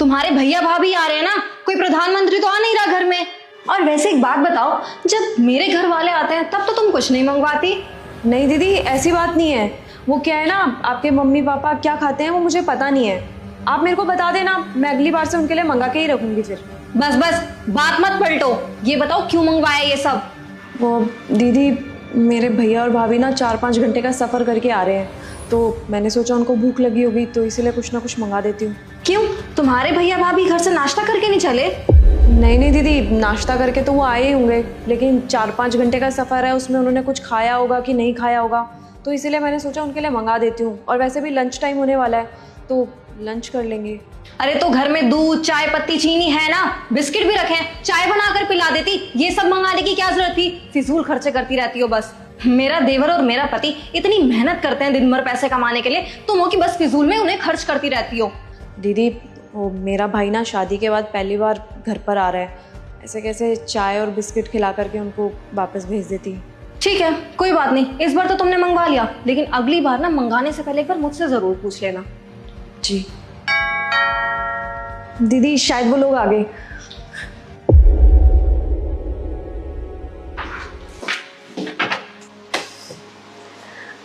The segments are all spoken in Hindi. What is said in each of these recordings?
तुम्हारे भैया भाभी आ रहे हैं ना, कोई प्रधानमंत्री तो आ नहीं रहा घर में। और वैसे एक बात बताओ, जब मेरे घर वाले आते हैं तब तो तुम कुछ नहीं मंगवाती। नहीं दीदी, ऐसी बात नहीं है। वो क्या है ना, आपके मम्मी पापा क्या खाते हैं वो मुझे पता नहीं है। आप मेरे को बता देना, मैं अगली बार से उनके लिए मंगा के ही रखूंगी। फिर बस बस बात मत पलटो, ये बताओ क्यों मंगवाया ये सब। वो दीदी, मेरे भैया और भाभी ना 4-5 घंटे का सफ़र करके आ रहे हैं, तो मैंने सोचा उनको भूख लगी होगी तो इसीलिए कुछ ना कुछ मंगा देती हूँ। क्यों, तुम्हारे भैया भाभी घर से नाश्ता करके नहीं चले? नहीं नहीं दीदी, नाश्ता करके तो वो आए ही होंगे, लेकिन 4-5 घंटे का सफ़र है, उसमें उन्होंने कुछ खाया होगा कि नहीं खाया होगा, तो इसीलिए मैंने सोचा उनके लिए मंगा देती हूँ। और वैसे भी लंच टाइम होने वाला है तो लंच कर लेंगे। अरे तो घर में दूध, चाय पत्ती, चीनी है ना, बिस्किट भी रखे हैं, चाय बनाकर पिला देती। ये सब मंगाने की क्या जरूरत थी? फिजूल खर्चे करती रहती हो बस। मेरा देवर और मेरा पति इतनी मेहनत करते हैं दिन भर पैसे कमाने के लिए, तुम हो कि बस फिजूल में उन्हें खर्च करती रहती हो। दीदी, वो मेरा भाई ना शादी के बाद पहली बार घर पर आ रहा है, ऐसे कैसे चाय और बिस्किट खिला करके उनको वापस भेज देती। ठीक है, कोई बात नहीं, इस बार तो तुमने मंगवा लिया, लेकिन अगली बार ना मंगाने से पहले एक बार मुझसे जरूर पूछ लेना। जी दीदी, शायद वो लोग आ गए।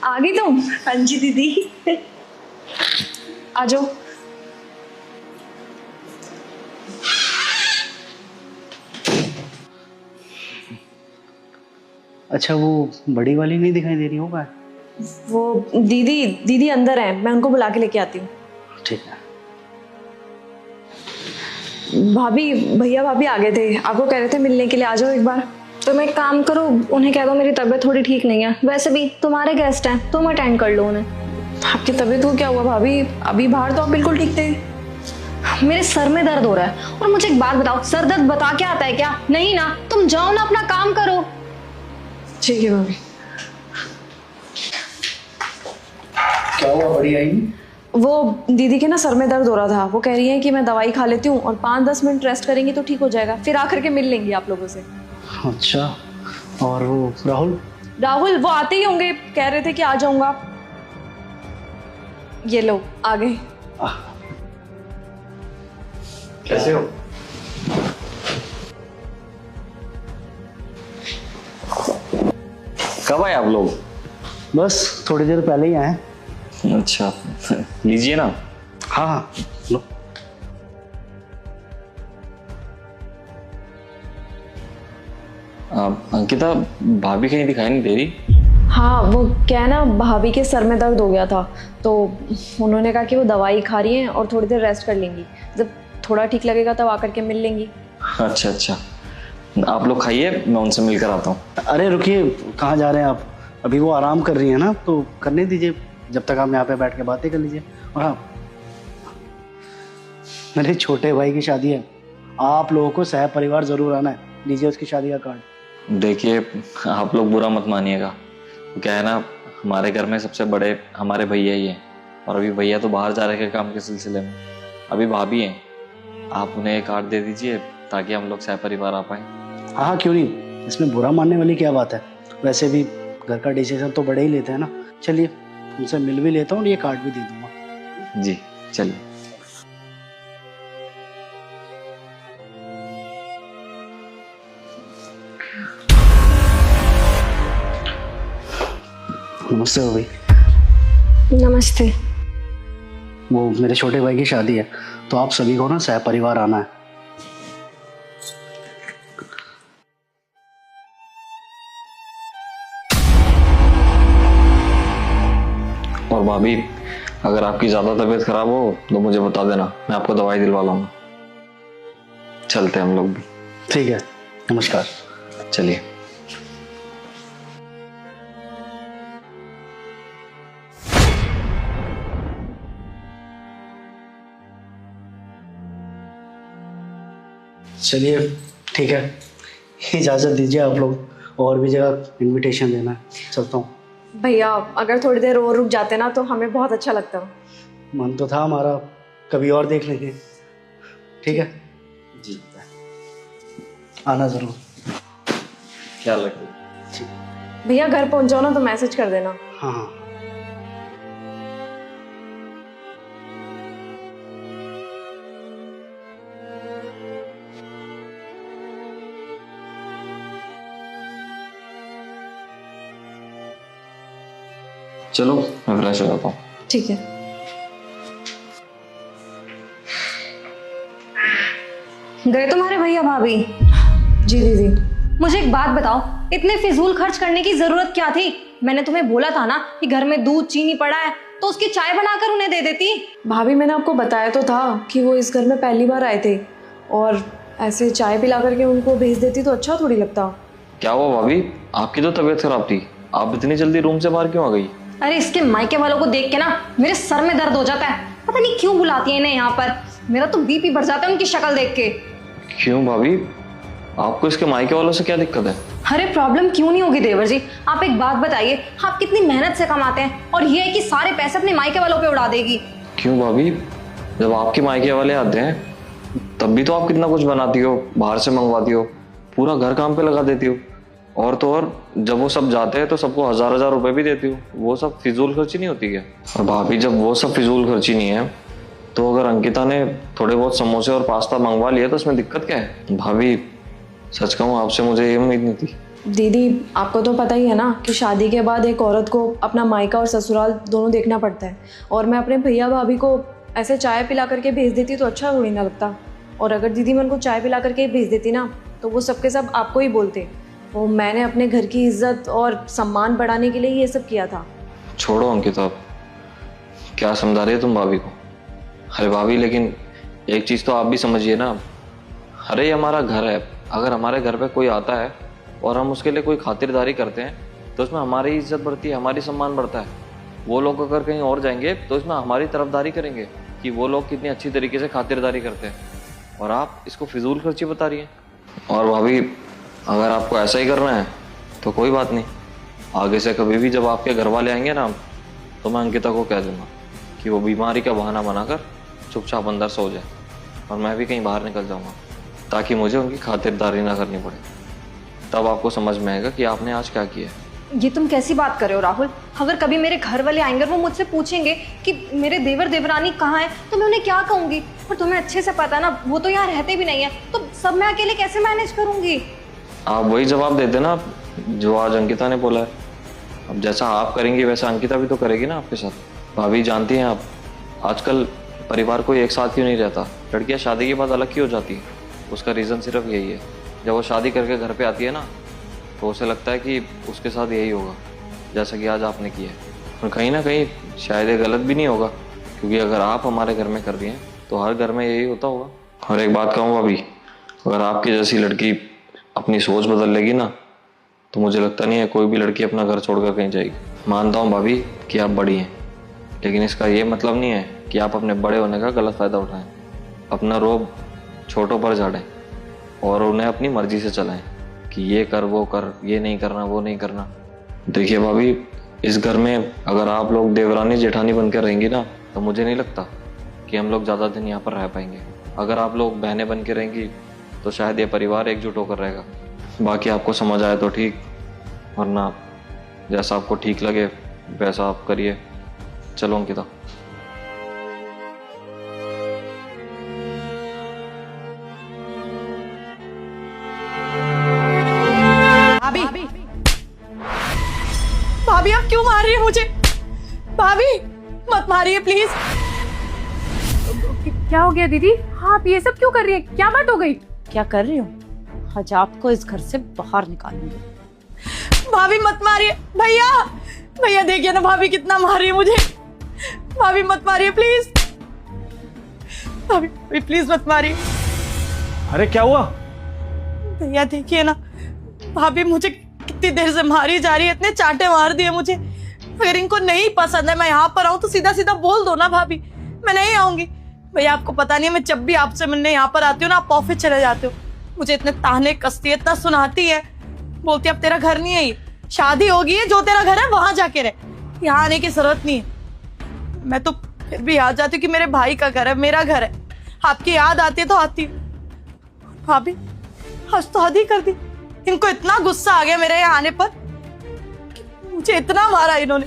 आ गई तुम? हाँ जी दीदी। आ जाओ। अच्छा, वो बड़ी वाली नहीं दिखाई दे रही होगा? वो दीदी अंदर है, मैं उनको बुला के लेके आती हूँ। ठीक है। भाभी, भैया भाभी आ गए थे, आपको कह रहे थे मिलने के लिए, आ जाओ एक बार। तुम एक काम करो, उन्हें कह दो मेरी तबीयत थोड़ी ठीक नहीं है, वैसे भी तुम्हारे गेस्ट हैं, तुम अटेंड कर लो उन्हें। आपकी तबीयत को क्या हुआ भाभी? अभी बाहर तो आप बिल्कुल ठीक थे। मेरे सर में दर्द हो रहा है। और मुझे एक बात बताओ, सर दर्द बता के आता है क्या? नहीं ना, तुम जाओ ना, अपना काम करो। ठीक है भाभी। क्या हुआ बड़ी आई? वो दीदी के ना सर में दर्द हो रहा था, वो कह रही हैं कि मैं दवाई खा लेती हूँ और 5-10 मिनट रेस्ट करेंगी तो ठीक हो जाएगा, फिर आकर के मिल लेंगी आप लोगों से। अच्छा, और वो राहुल वो आते ही होंगे, कह रहे थे कि आ जाऊंगा। ये लो आ गए। कैसे हो? कब आए आप लोग? बस थोड़ी देर पहले ही आए। अच्छा, लीजिए ना। हाँ हाँ, लो। अंकिता, भाभी कहीं दिखाई नहीं दे रही। हाँ, वो क्या है ना, भाभी के सर में दर्द हो गया था, तो उन्होंने कहा कि वो दवाई खा रही हैं और थोड़ी देर रेस्ट कर लेंगी, जब थोड़ा ठीक लगेगा तब आकर के मिल लेंगी। अच्छा अच्छा, आप लोग खाइए, मैं उनसे मिलकर आता हूँ। अरे रुकिए, कहाँ जा रहे हैं आप? अभी वो आराम कर रही है ना, तो करने दीजिए, जब तक आप यहाँ पे बैठ के बातें कर लीजिए। और हाँ, मेरे छोटे भाई की शादी है, आप लोगों को सह परिवार जरूर आना है। लीजिए उसकी शादी का कार्ड। देखिए, आप लोग बुरा मत मानिएगा, क्या है ना, हमारे घर में सबसे बड़े हमारे भैया ही हैं, और अभी भैया तो बाहर जा रहे हैं काम के सिलसिले में, अभी भाभी हैं। आप उन्हें एक कार्ड दे दीजिए ताकि हम लोग सह परिवार आ पाए। हाँ हाँ, क्यों नहीं, इसमें बुरा मानने वाली क्या बात है? वैसे भी घर का डिसीजन तो बड़े ही लेते हैं ना। चलिए, उनसे मिल भी लेता हूँ और ये कार्ड भी दे दूंगा। जी चलिए। नमस्ते भाई। नमस्ते। वो मेरे छोटे भाई की शादी है, तो आप सभी को ना सह परिवार आना है। और भाभी, अगर आपकी ज्यादा तबीयत खराब हो तो मुझे बता देना, मैं आपको दवाई दिलवा लूंगा। चलते हैं हम लोग भी। ठीक है, नमस्कार। चलिए। चलिए ठीक है, इजाज़त दीजिए आप लोग, और भी जगह इनविटेशन देना है, चलता हूँ। भैया अगर थोड़ी देर और रुक जाते ना तो हमें बहुत अच्छा लगता। मन तो था हमारा, कभी और देख लेंगे। ठीक है जी, आना ज़रूर। ख्याल रखिए। भैया घर पहुंच जाओ ना तो मैसेज कर देना। हाँ हाँ। चलो मैं फ्रेश हो जाता हूँ। ठीक है। गए तुम्हारे भैया भाभी? जी दीदी। मुझे एक बात बताओ, इतने फिजूल खर्च करने की जरूरत क्या थी? मैंने तुम्हें बोला था ना कि घर में दूध चीनी पड़ा है तो उसकी चाय बनाकर उन्हें दे देती। भाभी मैंने आपको बताया तो था कि वो इस घर में पहली बार आए थे, और ऐसे चाय पिला करके उनको भेज देती तो अच्छा थोड़ी लगता। क्या हुआ भाभी, आपकी तो तबीयत खराब थी, आप इतनी जल्दी रूम से बाहर क्यों आ गई? अरे इसके मायके वालों को देख के ना मेरे सर में दर्द हो जाता है। पता नहीं क्यों बुलाती है इन्हें यहाँ पर। मेरा तो बीपी बढ़ जाता है उनकी शक्ल देख के। क्यों भाभी, आपको इसके मायके वालों से क्या दिक्कत है? अरे प्रॉब्लम क्यों नहीं होगी देवर जी, आप एक बात बताइए, आप कितनी मेहनत से कमाते हैं और ये है कि सारे पैसे अपने मायके वालों पे उड़ा देगी। क्यों भाभी, जब आपके मायके वाले आते हैं तब भी तो आप कितना कुछ बनाती हो, बाहर से मंगवाती हो, पूरा घर काम पे लगा देती हो, और तो और जब वो सब जाते हैं तो सबको हजार हजार रुपए भी देती हो। वो सब फिजूल खर्ची नहीं होती क्या? और भाभी जब वो सब फिजूल खर्ची नहीं है तो अगर अंकिता ने थोड़े बहुत समोसे और पास्ता मंगवा लिया तो उसमें दिक्कत क्या है? भाभी सच कहूँ आपसे मुझे ये उम्मीद नहीं थी। दीदी आपको तो पता ही है ना कि शादी के बाद एक औरत को अपना मायका और ससुराल दोनों देखना पड़ता है, और मैं अपने भैया भाभी को ऐसे चाय पिला करके भेज देती तो अच्छा थोड़ी ना लगता। और अगर दीदी मैं उनको चाय पिला करके भेज देती ना तो वो सबके सब आपको ही बोलते। वो मैंने अपने घर की इज्जत और सम्मान बढ़ाने के लिए ये सब किया था। छोड़ो अंकिता, क्या समझा रही है तुम भाभी को? अरे भाभी लेकिन एक चीज तो आप भी समझिए ना, अरे ये हमारा घर है, अगर हमारे घर पे कोई आता है और हम उसके लिए कोई खातिरदारी करते हैं तो उसमें हमारी इज्जत बढ़ती है, हमारी सम्मान बढ़ता है। वो लोग अगर कहीं और जाएंगे तो इसमें हमारी तरफदारी करेंगे कि वो लोग कितनी अच्छी तरीके से खातिरदारी करते हैं, और आप इसको फिजूल खर्ची बता रही हैं। और भाभी अगर आपको ऐसा ही करना है तो कोई बात नहीं, आगे से कभी भी जब आपके घर वाले आएंगे ना तो मैं अंकिता को कह दूंगा कि वो बीमारी का बहाना बनाकर चुपचाप अंदर सो जाए और मैं भी कहीं बाहर निकल जाऊंगा, ताकि मुझे उनकी खातिरदारी ना करनी पड़े। तब आपको समझ में आएगा कि आपने आज क्या किया। ये तुम कैसी बात कर रहे हो राहुल? अगर कभी मेरे घर वाले आएंगे और वो मुझसे पूछेंगे कि मेरे देवर देवरानी कहाँ है तो मैं उन्हें क्या कहूँगी? और तुम्हें अच्छे से पता है ना वो तो यहाँ रहते भी नहीं है, तो सब मैं अकेले कैसे मैनेज करूँगी? आप वही जवाब देते ना जो आज अंकिता ने बोला है। अब जैसा आप करेंगी वैसा अंकिता भी तो करेगी ना आपके साथ। भाभी जानती हैं आप, आजकल परिवार कोई एक साथ क्यों नहीं रहता, लड़कियां शादी के बाद अलग क्यों हो जाती है? उसका रीज़न सिर्फ यही है, जब वो शादी करके घर पे आती है ना तो उसे लगता है कि उसके साथ यही होगा जैसा कि आज आपने किया है। और कहीं ना कहीं शायद ये गलत भी नहीं होगा, क्योंकि अगर आप हमारे घर में कर रही हैं तो हर घर में यही होता होगा। और एक बात कहूँ भाभी, अगर आपकी जैसी लड़की अपनी सोच बदल लेगी ना तो मुझे लगता नहीं है कोई भी लड़की अपना घर छोड़कर कहीं जाएगी। मानता हूँ भाभी कि आप बड़ी हैं, लेकिन इसका ये मतलब नहीं है कि आप अपने बड़े होने का गलत फ़ायदा उठाएं, अपना रोब छोटों पर झाड़ें और उन्हें अपनी मर्जी से चलाएं कि ये कर वो कर, ये नहीं करना वो नहीं करना। देखिए भाभी, इस घर में अगर आप लोग देवरानी जेठानी बनकर रहेंगी ना तो मुझे नहीं लगता कि हम लोग ज़्यादा दिन यहाँ पर रह पाएंगे। अगर आप लोग बहनें बन के रहेंगी तो शायद ये परिवार एकजुट होकर रहेगा। बाकी आपको समझ आए तो ठीक, वरना जैसा आपको ठीक लगे वैसा आप करिए। चलो अंकिता। भाभी भाभी आप क्यों मार रही है मुझे? भाभी मत मारिए प्लीज। क्या हो गया दीदी? हाँ आप ये सब क्यों कर रही है? क्या बात हो गई? क्या कर रही हूँ? आज आपको इस घर से बाहर निकालूंगी। भाभी मत मारिए। भैया भैया देखिए ना भाभी कितना मार रही है मुझे। भाभी मत मारिए प्लीज। भाभी भाभी प्लीज मत मारिए। अरे क्या हुआ? भैया देखिए ना भाभी मुझे कितनी देर से मारी जा रही है, इतने चांटे मार दिए मुझे। अगर इनको नहीं पसंद है मैं यहाँ पर आऊँ तो सीधा सीधा बोल दो ना भाभी, मैं नहीं आऊंगी। भैया आपको पता नहीं है, मैं जब भी आपसे मिलने यहाँ पर आती हूँ ना आप ऑफिस चले जाते हो, मुझे इतने ताने कसती है, इतना सुनाती है, बोलती है अब तेरा घर नहीं है, ये शादी होगी है, जो तेरा घर है वहां जाके रहे, यहाँ आने की जरूरत नहीं है। मैं तो फिर भी याद जाती हूँ कि मेरे भाई का घर है, मेरा घर है। आपकी याद आती है तो आती है। भाभी आज तो हद ही कर दी, इनको इतना गुस्सा आ गया मेरे यहाँ आने पर कि मुझे इतना मारा इन्होंने।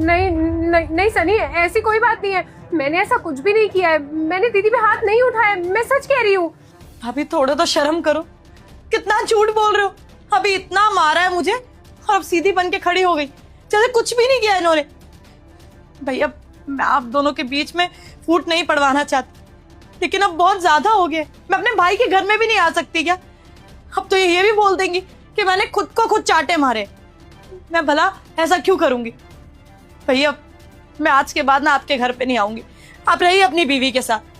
नहीं नहीं नहीं सनी, ऐसी कोई बात नहीं है, मैंने ऐसा कुछ भी नहीं किया है, मैंने दीदी पे हाथ नहीं उठाया, मैं सच कह रही हूँ। भाभी थोड़ा तो शर्म करो, कितना झूठ बोल रहे हो। अभी इतना मारा है मुझे और अब सीधी बन के खड़ी हो गई। जैसे कुछ भी नहीं किया इन्होंने। भैया मैं आप दोनों के बीच में फूट नहीं पड़वाना चाहती, लेकिन अब बहुत ज्यादा हो गया। मैं अपने भाई के घर में भी नहीं आ सकती क्या? अब तो ये भी बोल देंगी कि मैंने खुद को खुद चाटे मारे। मैं भला ऐसा क्यों करूंगी? भैया मैं आज के बाद ना आपके घर पे नहीं आऊंगी, आप रहिए अपनी बीवी के साथ।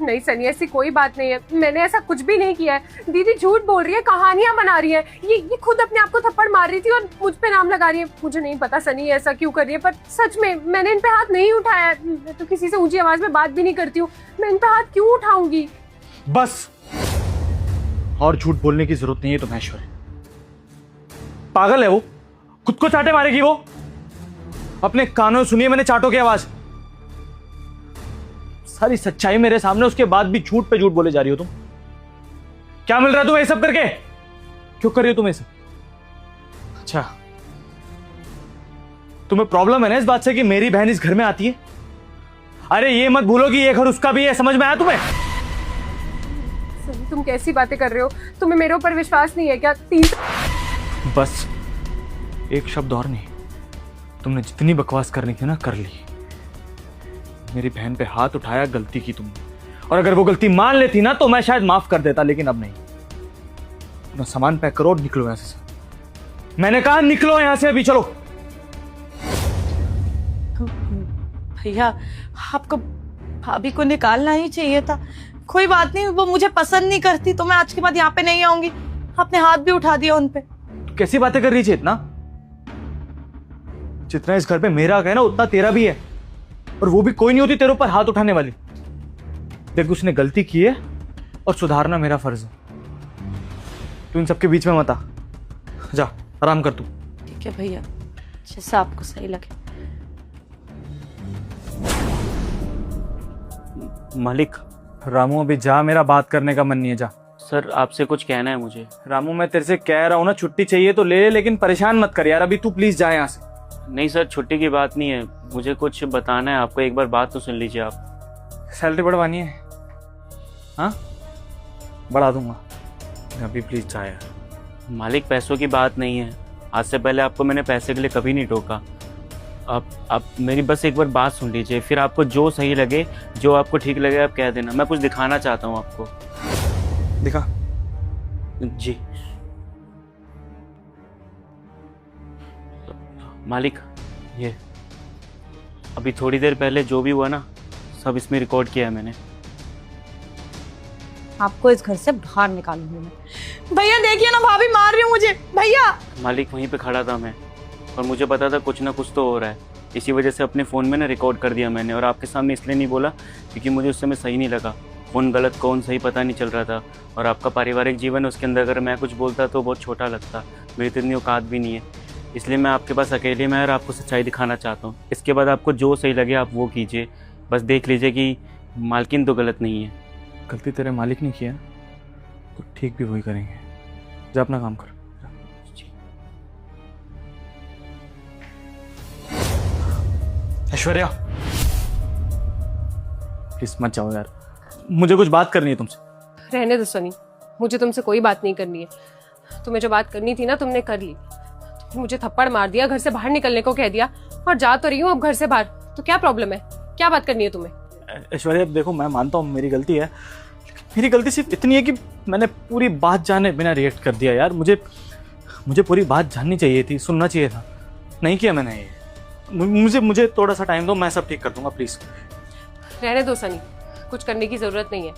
नहीं सनी, ऐसी कोई बात नहीं है, मैंने ऐसा कुछ भी नहीं किया है। दीदी झूठ बोल रही है, कहानियां बना रही है। ये खुद अपने आप को थप्पड़ मार रही थी और मुझ पे नाम लगा रही है। मुझे नहीं पता सनी ऐसा क्यों कर रही है, पर सच में मैंने इन पे हाथ नहीं उठाया है। मैं तो किसी से ऊंची आवाज में बात भी नहीं करती हूँ, मैं इन पे हाथ क्यों उठाऊंगी? बस, और झूठ बोलने की जरूरत नहीं है तुम्हें ऐश्वर्या। पागल है वो, खुद को चाटे मारेगी वो। अपने कानों से सुनिए मैंने चाटों की आवाज। सारी सच्चाई मेरे सामने, उसके बाद भी झूठ पे झूठ बोले जा रही हो तुम। क्या मिल रहा है तुम्हें ये सब करके? क्यों कर रही हो तुम ये सब? अच्छा, तुम्हें प्रॉब्लम है ना इस बात से कि मेरी बहन इस घर में आती है? अरे ये मत भूलो कि ये घर उसका भी है, समझ में आया तुम्हें? सनी तुम कैसी बातें कर रहे हो? तुम्हें मेरे ऊपर विश्वास नहीं है क्या? बस एक शब्द और नहीं, तुमने जितनी बकवास करनी थी ना कर ली। मेरी बहन पे हाथ उठाया, गलती की तुमने, और अगर वो गलती मान लेती ना तो मैं शायद माफ कर देता, लेकिन अब नहीं। अपना सामान पैक करो और निकलो यहां से। मैंने कहा निकलो यहां से अभी, चलो। भैया आपको भाभी को निकालना ही चाहिए था। कोई बात नहीं, वो मुझे पसंद नहीं करती तो मैं आज के बाद यहाँ पे नहीं आऊंगी। आपने हाथ भी उठा दिया उन पे। तो कैसी बातें कर रही चेतना? जितना इस घर पे मेरा हक है ना उतना तेरा भी है, और वो भी कोई नहीं होती तेरे ऊपर हाथ उठाने वाली। देख उसने गलती की है और सुधारना मेरा फर्ज है। तू इन सबके बीच में मत आ, जा आराम कर तू। ठीक है भैया, जैसा आपको सही लगे। मालिक, रामू अभी जा, मेरा बात करने का मन नहीं है, जा। सर आपसे कुछ कहना है मुझे। रामू मैं तेरे से कह रहा हूं ना, छुट्टी चाहिए तो ले ले, लेकिन परेशान मत कर यार। अभी तू प्लीज जा यहाँ से। नहीं सर, छुट्टी की बात नहीं है, मुझे कुछ बताना है आपको। एक बार बात तो सुन लीजिए आप। सैलरी बढ़वानी है? हाँ बढ़ा दूंगा, अभी प्लीज जा यार। मालिक पैसों की बात नहीं है, आज से पहले आपको मैंने पैसे के लिए कभी नहीं टोका। आप मेरी बस एक बार बात सुन लीजिए, फिर आपको जो सही लगे, जो आपको ठीक लगे आप कह देना। मैं कुछ दिखाना चाहता हूँ आपको। दिखा। जी मालिक, ये अभी थोड़ी देर पहले जो भी हुआ ना, सब इसमें रिकॉर्ड किया है मैंने। आपको इस घर से बाहर निकालूंगी मैं। भैया देखिए ना, भाभी मार रही हूँ मुझे। भैया मालिक वहीं पे खड़ा था मैं, और मुझे पता था कुछ ना कुछ तो हो रहा है, इसी वजह से अपने फ़ोन में ना रिकॉर्ड कर दिया मैंने। और आपके सामने इसलिए नहीं बोला क्योंकि मुझे उस समय सही नहीं लगा, फ़ोन गलत कौन सही पता नहीं चल रहा था। और आपका पारिवारिक जीवन है, उसके अंदर अगर मैं कुछ बोलता तो बहुत छोटा लगता, मेरी तो इतनी औकात भी नहीं है। इसलिए मैं आपके पास अकेले में और आपको सच्चाई दिखाना चाहता हूँ। इसके बाद आपको जो सही लगे आप वो कीजिए, बस देख लीजिए कि मालकिन तो गलत नहीं है। गलती तेरे मालिक ने किया तो ठीक भी वही करेंगे। जा अपना काम कर। ऐश्वर्या प्लीज मत जाओ यार, मुझे कुछ बात करनी है तुमसे। रहने दो सनी, मुझे तुमसे कोई बात नहीं करनी है। तुम्हें जो बात करनी थी ना तुमने कर ली। तुमने मुझे थप्पड़ मार दिया, घर से बाहर निकलने को कह दिया, और जा तो रही हूँ अब घर से बाहर। तो क्या प्रॉब्लम है? क्या बात करनी है तुम्हें? ऐश्वर्या देखो, मैं मानता हूँ मेरी गलती है, मेरी गलती सिर्फ इतनी है कि मैंने पूरी बात जाने बिना रिएक्ट कर दिया यार। मुझे पूरी बात जाननी चाहिए थी, सुनना चाहिए था, नहीं किया मैंने ये। मुझे थोड़ा सा टाइम दो, मैं सब ठीक कर दूंगा प्लीज। रहने दो सनी, कुछ करने की जरूरत नहीं है।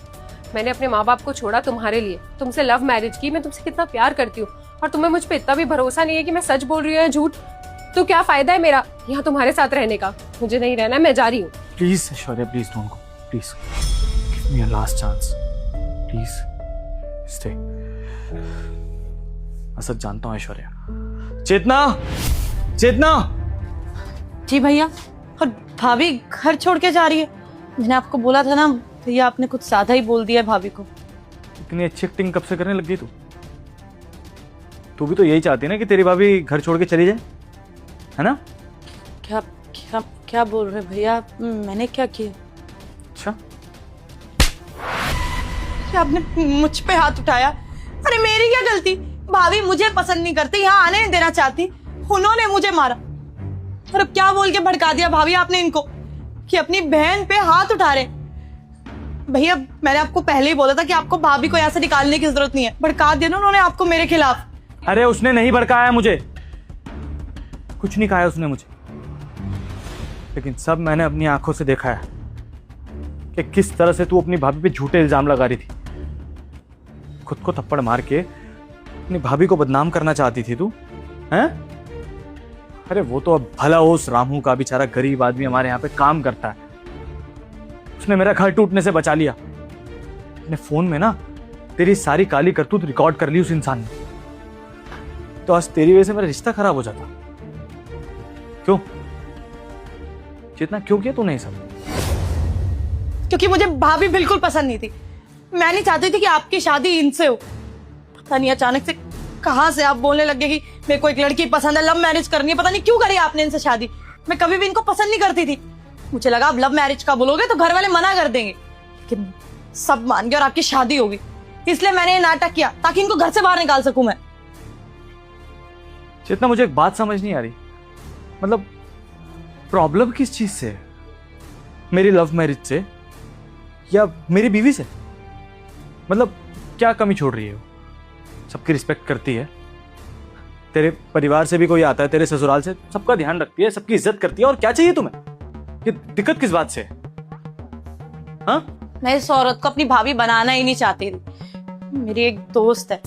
मैंने अपने माँ बाप को छोड़ा तुम्हारे लिए, तुमसे लव मैरिज की। मैं तुमसे कितना प्यार करती हूँ, और तुम्हें मुझ पे इतना भी भरोसा नहीं है कि मैं सच बोल रही हूँ या झूठ। तो क्या फायदा है मेरा यहाँ तुम्हारे साथ रहने का? मुझे नहीं रहना, मैं जा रही हूँ। Please Aishwarya, please don't go, please give me a last chance, please stay. मैं सच जानता हूँ ऐश्वर्या। चेतना, चेतना। जी भैया। और भाभी घर छोड़ के जा रही है? मैंने आपको बोला था ना भैया, आपने कुछ ज्यादा ही बोल दिया है भाभी को। इतनी अच्छी एक्टिंग कब से करने लग गई तू भी तो यही चाहती है ना कि तेरी भाभी घर छोड़ के चली जाए, है ना? क्या क्या क्या बोल रहे भैया? मैंने क्या किया? अच्छा, आपने मुझ पे हाथ उठाया। अरे मेरी क्या गलती? भाभी मुझे पसंद नहीं करती, यहाँ आने नहीं देना चाहती, उन्होंने मुझे मारा। और अब क्या बोल के भड़का दिया भाभी आपने इनको कि अपनी बहन पे हाथ उठा रहे। भैया मैंने आपको पहले ही बोला था कि आपको भाभी को यहाँ से निकालने की जरूरत नहीं है, भड़का दिया ना उन्होंने आपको मेरे खिलाफ। अरे उसने नहीं भड़काया मुझे, कुछ नहीं कहा उसने मुझे, लेकिन सब मैंने अपनी आंखों से देखा है कि किस तरह से तू अपनी भाभी पे झूठे इल्जाम लगा रही थी। खुद को थप्पड़ मार के अपनी भाभी को बदनाम करना चाहती थी तू, हैं? अरे वो तो अब भला हो उस रामू का, बेचारा गरीब आदमी हमारे यहाँ पे काम करता है, उसने मेरा घर टूटने से बचा लिया। अपने फोन में ना तेरी सारी काली करतूत रिकॉर्ड कर ली उस इंसान ने, तो आज तेरी वजह से मेरा रिश्ता खराब हो जाता। क्यों जितना क्यों किया तूने ये सब? क्योंकि मुझे भाभी बिल्कुल पसंद नहीं थी। मैं नहीं चाहती थी कि आपकी शादी इनसे हो। पता नहीं अचानक से कहां से आप बोलने लग गए कि मेरे को एक लड़की पसंद है, लव मैरिज करनी है। पता नहीं क्यों करी आपने इनसे शादी। मैं कभी भी इनको पसंद नहीं करती थी। मुझे लगा आप लव मैरिज का बोलोगे तो घर वाले मना कर देंगे, लेकिन सब मान गए और आपकी शादी होगी। इसलिए मैंने ये नाटक किया ताकि इनको घर से बाहर निकाल सकूं मैं। जितना मुझे एक बात समझ नहीं आ रही, मतलब प्रॉब्लम किस चीज से है? मेरी लव मैरिज से या मेरी बीवी से? मतलब क्या कमी छोड़ रही है? वो सबकी रिस्पेक्ट करती है, तेरे परिवार से भी कोई आता है, तेरे ससुराल से, सबका ध्यान रखती है, सबकी इज्जत करती है, और क्या चाहिए तुम्हें? ये दिक्कत किस बात से है? हाँ, मैं इस औरत को अपनी भाभी बनाना ही नहीं चाहती थी। मेरी एक दोस्त है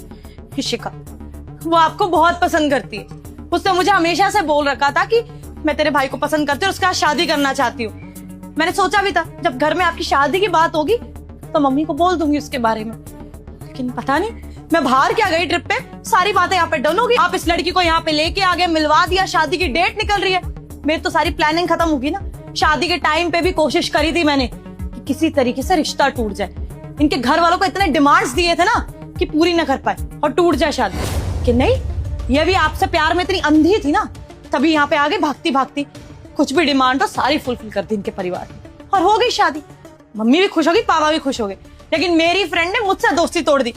इशिका, वो आपको बहुत पसंद करती है। उसने मुझे हमेशा से बोल रखा था कि मैं तेरे भाई को पसंद करती हूँ, उसके साथ शादी करना चाहती हूँ। मैंने सोचा भी था जब घर में आपकी शादी की बात होगी तो मम्मी को बोल दूंगी उसके बारे में, लेकिन पता नहीं मैं बाहर क्या गई ट्रिप पे, सारी बातें यहाँ पे डन हो गई। आप इस लड़की को यहाँ पे लेके आ गए, मिलवा दिया, शादी की डेट निकल रही है। मेरी तो सारी प्लानिंग खत्म होगी ना। शादी के टाइम पे भी कोशिश करी थी मैंने कि किसी तरीके से रिश्ता टूट जाए। इनके घर वालों को इतने डिमांड्स दिए थे ना कि पूरी न कर पाए और टूट जाए शादी। कि नहीं, ये भी आपसे प्यार में इतनी अंधी थी ना, तभी यहाँ पे आ गई भागती भागती। कुछ भी डिमांड हो सारी फुलफिल कर दी इनके परिवार ने और हो गई शादी। मम्मी भी खुश हो गई, पापा भी खुश हो गए। लेकिन मेरी फ्रेंड ने मुझसे दोस्ती तोड़ दी।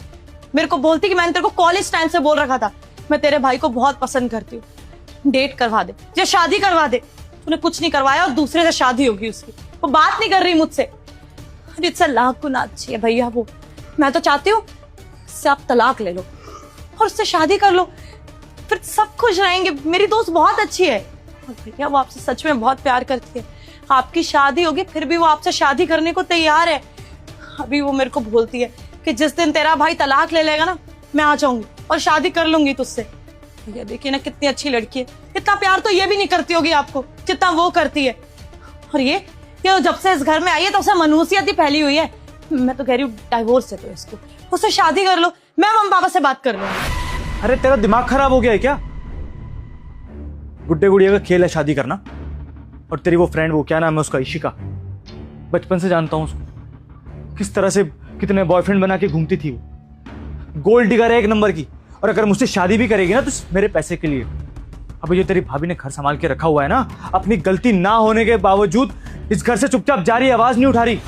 मेरे को बोलती कि मैंने तेरे को कॉलेज टाइम से बोल रखा था मैं तेरे भाई को बहुत पसंद करती हूँ, डेट करवा दे या शादी करवा दे। तूने कुछ नहीं करवाया और दूसरे से शादी होगी उसकी। वो बात नहीं कर रही मुझसे। इससे लाख गुना अच्छी है भैया वो। मैं तो चाहती हूँ इससे आप तलाक ले लो और उससे शादी कर लो, फिर सब खुश रहेंगे। मेरी दोस्त बहुत अच्छी है और भैया वो आपसे सच में बहुत प्यार करती है। आपकी शादी होगी फिर भी वो आपसे शादी करने को तैयार है। अभी वो मेरे को बोलती है कि जिस दिन तेरा भाई तलाक ले लेगा ना, मैं आ जाऊंगी और शादी कर लूंगी तुझसे। ये देखिए ना कितनी अच्छी लड़की है। इतना प्यार तो ये भी नहीं करती होगी आपको जितना वो करती है। और ये जब से इस घर में आई है तो उसे मनहूसियत ही फैली हुई है। मैं तो कह रही हूँ डाइवोर्स है तो इसको, उससे शादी कर लो। मैं मम्मी पापा से बात कर लूंगी। अरे तेरा दिमाग खराब हो गया है क्या? गुड्डे गुड़िया का खेल है शादी करना। और तेरी वो फ्रेंड, वो क्या नाम है उसका, इशिका, बचपन से जानता हूं उसको, किस तरह से कितने बॉयफ्रेंड बना के घूमती थी वो। गोल्ड डिगर है एक नंबर की। और अगर मुझसे शादी भी करेगी ना तो मेरे पैसे के लिए। अब ये तेरी भाभी ने घर संभाल के रखा हुआ है ना, अपनी गलती ना होने के बावजूद इस घर से चुपचाप जा रही, आवाज नहीं उठा रही।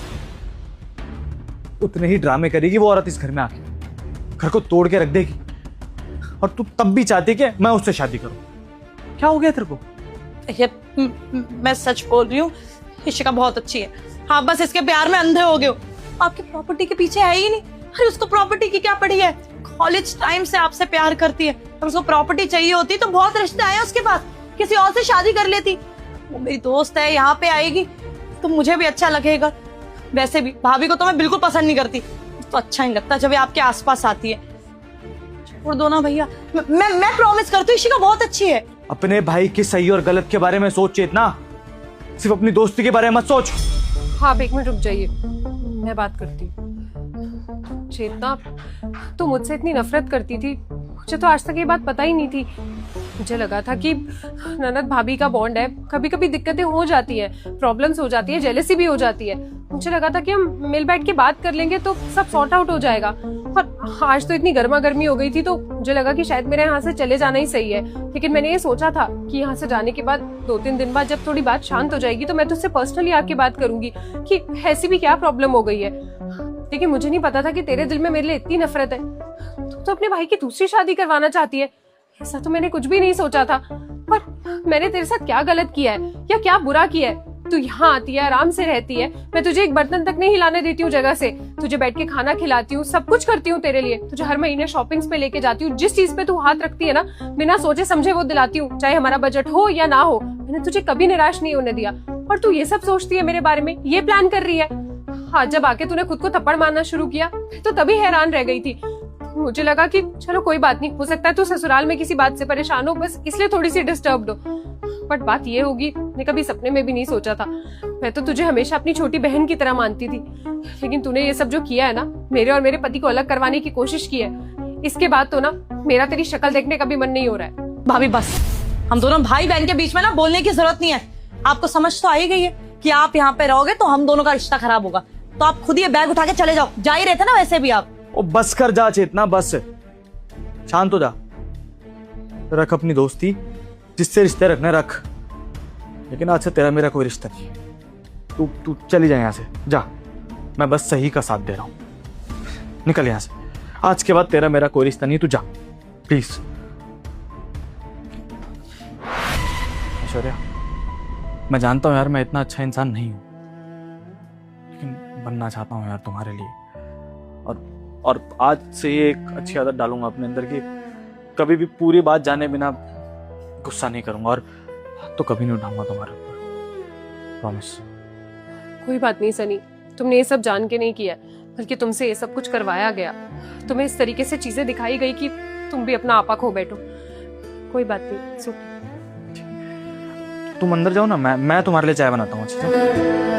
उतने ही ड्रामे करेगी वो औरत इस घर में आके, घर को तोड़ के रख देगी। और तू तब भी चाहती कि मैं उससे शादी करूं। क्या हो गया तेरे को? ये मैं सच बोल रही हूँ, इशिका बहुत अच्छी है। हाँ, बस इसके प्यार में अंधे हो गए हो। आपकी प्रॉपर्टी के पीछे है ही नहीं। अरे उसको प्रॉपर्टी की क्या पड़ी है? कॉलेज टाइम से आपसे प्यार करती है। अगर उसको प्रॉपर्टी चाहिए होती तो बहुत रिश्ते आए उसके पास, किसी और से शादी कर लेती। वो मेरी दोस्त है, यहाँ पे आएगी तो मुझे भी अच्छा लगेगा। वैसे भी भाभी को तो मैं बिल्कुल पसंद नहीं करती, तो अच्छा नहीं लगता जब ये आपके आसपास आती है। छोड़ दो ना भैया, मैं प्रॉमिस करती हूँ इशिका बहुत अच्छी है। अपने भाई के सही और गलत के बारे में सोच चेतना, सिर्फ अपनी दोस्ती के बारे में मत सोच। हाँ, आप एक मिनट रुक जाइए, मैं बात करती हूँ। चेतना, तू मुझसे इतनी नफरत करती थी, मुझे तो आज तक ये बात पता ही नहीं थी। मुझे लगा था कि ननद भाभी का बॉन्ड है, कभी कभी दिक्कतें हो जाती है, प्रॉब्लम्स हो जाती है, जेलसी भी हो जाती है। मुझे लगा था कि हम मिल बैठ के बात कर लेंगे तो सब सॉर्ट आउट हो जाएगा। और आज तो इतनी गर्मा गर्मी हो गई थी तो मुझे लगा कि शायद मेरे यहाँ से चले जाना ही सही है। लेकिन मैंने ये सोचा था कि यहाँ से जाने के बाद 2-3 दिन बाद जब थोड़ी बात शांत हो जाएगी तो मैं तुझसे पर्सनली आके बात करूंगी कि ऐसी भी क्या प्रॉब्लम हो गई है। लेकिन मुझे नहीं पता था कि तेरे दिल में मेरे लिए इतनी नफरत है। तू तो अपने भाई की दूसरी शादी करवाना चाहती है। ऐसा तो मैंने कुछ भी नहीं सोचा था। पर मैंने तेरे साथ क्या गलत किया है या क्या बुरा किया है? तू यहाँ आती है, आराम से रहती है, मैं तुझे एक बर्तन तक नहीं हिलाने देती हूँ जगह से, तुझे बैठ के खाना खिलाती हूँ, सब कुछ करती हूँ तेरे लिए, तुझे हर महीने शॉपिंग्स पे लेके जाती हूँ, जिस चीज पे तू हाथ रखती है ना बिना सोचे समझे वो दिलाती हूँ, चाहे हमारा बजट हो या ना हो। मैंने तुझे कभी निराश नहीं होने दिया, और तू ये सब सोचती है मेरे बारे में, ये प्लान कर रही है। हाँ, जब आके तूने खुद को थप्पड़ मारना शुरू किया तो तभी हैरान रह गई थी। मुझे लगा कि चलो कोई बात नहीं, हो सकता है तू ससुराल में किसी बात से परेशान हो, बस इसलिए थोड़ी सी डिस्टर्ब्ड हो। बट बात ये होगी, मैं कभी सपने में भी नहीं सोचा था। मैं तो तुझे हमेशा अपनी छोटी बहन की तरह मानती थी, लेकिन तूने ये सब जो किया है ना, मेरे और मेरे पति को अलग करवाने की कोशिश की है, इसके बाद तो ना मेरा तेरी शक्ल देखने का भी मन नहीं हो रहा है। भाभी बस, हम दोनों भाई बहन के बीच में ना बोलने की जरूरत नहीं है। आपको समझ तो आ ही गई है कि आप यहाँ पे रहोगे तो हम दोनों का रिश्ता खराब होगा, तो आप खुद ये बैग उठा के चले जाओ। जा ही रहते ना वैसे भी आप। ओ बस कर जा चेतना, बस शांत हो जा। रख अपनी दोस्ती, जिससे रिश्ते रखने रख, लेकिन आज से तेरा मेरा कोई रिश्ता नहीं है। तू चली जा यहाँ से, जा। मैं बस सही का साथ दे रहा हूँ, निकल यहाँ से। आज के बाद तेरा मेरा कोई रिश्ता नहीं, तू जा प्लीज। ऐश्वर्या, मैं जानता हूँ यार मैं इतना अच्छा इंसान नहीं हूँ, लेकिन बनना चाहता हूँ यार तुम्हारे लिए। और आज से ये एक अच्छी आदत डालूंगा अपने अंदर कि कभी भी पूरी बात जाने बिना गुस्सा नहीं करूंगा, और तो कभी नहीं उठाऊंगा तुम्हारे ऊपर, प्रॉमिस। कोई बात नहीं सनी, तुमने ये सब जान के नहीं किया, बल्कि तुमसे ये सब कुछ करवाया गया। तुम्हें इस तरीके से चीजें दिखाई गई कि तुम भी अपना आपा खो बैठो। कोई बात नहीं, सुन। तुम अंदर जाओ ना, मैं तुम्हारे लिए चाय बनाता हूँ। अच्छा